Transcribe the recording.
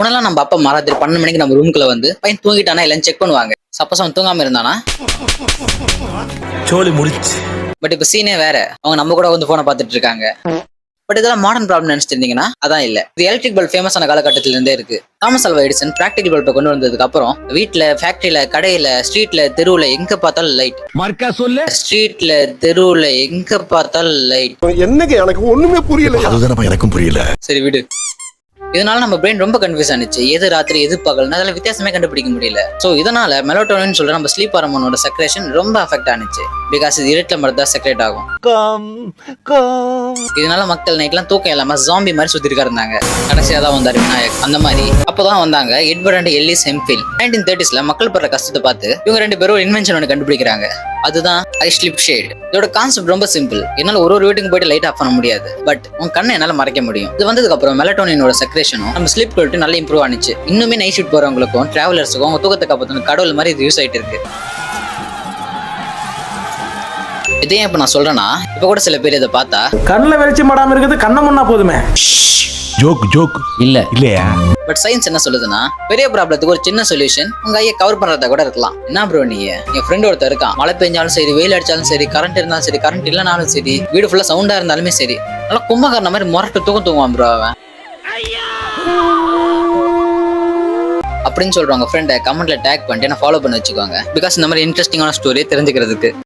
முன்னெல்லாம் நம்ம அப்பா ராத்திரி 12 மணிக்கு நம்ம ரூமுக்குள்ள வந்து பையன் தூங்கிட்டானா இல்லைன்னு செக் பண்ணுவாங்க. சப்போஸ் அவன் தூங்காம இருந்தானா சோலி முடிச்சு. பட் இப்ப சீனே வேற. அவங்க நம்ம கூட வந்து போனை பார்த்துட்டு இருக்காங்க. பட் இதெல்லாம் மாடர்ன் ப்ராப்ளம் நினைச்சிருந்தீங்கன்னா அதான் இல்ல. இது எலக்ட்ரிக் பல்ப் ஃபேமஸ் ஆன காலகட்டத்தில இருந்தே இருக்கு. தாமஸ் ஆல்வா எடிசன் பிராக்டிகல் பல்பை கொண்டு வந்ததுக்கு அப்புறம் வீட்டுல, ஃபேக்டரியில, கடையில, ஸ்ட்ரீட்ல, தெருவுல எங்க பார்த்தாலும் லைட். மார்க்கா சொல்லு. ஸ்ட்ரீட்ல, தெருவுல எங்க பார்த்தாலும் லைட். என்னங்க எனக்கு ஒண்ணுமே புரியல. அதுதான் எனக்கும் புரியல. சரி விடு. இதனால நம்ம பிரெயின் ரொம்ப கன்ஃபியூஸ் ஆனிச்சு. எது ராத்திரி எது பகல் அதெல்லாம் வித்தியாசமே கண்டுபிடிக்க முடியல. சோ இதனால மெலட்டோனின் சொல்ற நம்ம ஸ்லீப் ஹார்மோனோட செக்ரேஷன் ரொம்ப அஃபெக்ட் ஆனிச்சு. பிகாஸ் இது இருட்டுல மட்டும் தான் செக்ரேட் ஆகும். இதனால மக்கள் நைட்லாம் தூக்கம் இல்லாம ஜாம்பி மாதிரி சுத்திட்டு இருந்தாங்க. கடைசியா தான் வந்தாரு விநாயக். அந்த மாதிரி அப்பதான் வந்தாங்க எட்வர்ட் அண்ட் எல்லிஸ் ஹெம்ஃபில். 1930s மக்கள் படுற கஷ்டத்தை பார்த்து இவங்க 2 பேரும் ஒரு இன்வென்ஷன் ஒன்று கண்டுபிடிக்கிறாங்க. அதுதான் ஐ ஸ்லிப் ஷேட். இதோட கான்செப்ட் ரொம்ப சிம்பிள். என்னால ஒரு வீட்டுக்கு போயிட்டு லைட் ஆஃப் பண்ண முடியாது, பட் உங்க கண்ணை என்னால மறைக்க முடியும். இது வந்ததுக்கு அப்புறம் மெலட்டோனினோட செக்ரேஷனும் நம்ம ஸ்லீப் குவாலிட்டி நல்லா இம்ப்ரூவ் ஆனிச்சு. இன்னுமே நைட் ஷிஃப்ட் போறவங்களுக்கும் டிராவலர்ஸுக்கும் அவங்க தூக்கத்தை காப்பாற்றணும் கடவுள் மாதிரி இது யூஸ் ஆயிட்டு இருக்கு. இதையும் இப்ப நான் சொல்றேன்னா இப்ப கூட சில பேர் இதை பார்த்தா கண்ணுல வெளிச்சம் படாம இருக்குது, கண்ணை முன்னா போதுமே. ஜோக் இல்லையா? பட் சயின்ஸ் என்ன சொல்லுதுன்னா பெரிய ப்ராப்ளத்துக்கு ஒரு சின்ன சொல்யூஷன் உங்க ஐயை கவர் பண்றதா கூட இருக்கலாம். என்ன ப்ரோ நீ? என் ஃப்ரெண்ட் ஒருத்தர் இருக்கான். மழை பெஞ்சாலும் சரி, வெயில் அடிச்சாலும் சரி, கரண்ட் இருந்தாலும் சரி, கரண்ட் இல்லைனாலும் சரி, வீடு ஃபுல்லா சவுண்டா இருந்தாலுமே சரி, நல்லா கும்பகாரண மாதிரி முரட்டு தூங்குவான் ப்ரோ அவன் அப்படின்னு சொல்றவங்க ஃப்ரெண்டை கமெண்ட்ல டேக் பண்ணிட்டு என்ன ஃபாலோ பண்ணி வச்சுக்கோங்க. பிகாஸ் இந்த மாதிரி இன்ட்ரெஸ்டிங்கான ஸ்டோரி தெரிஞ்சுக்கிறதுக்கு.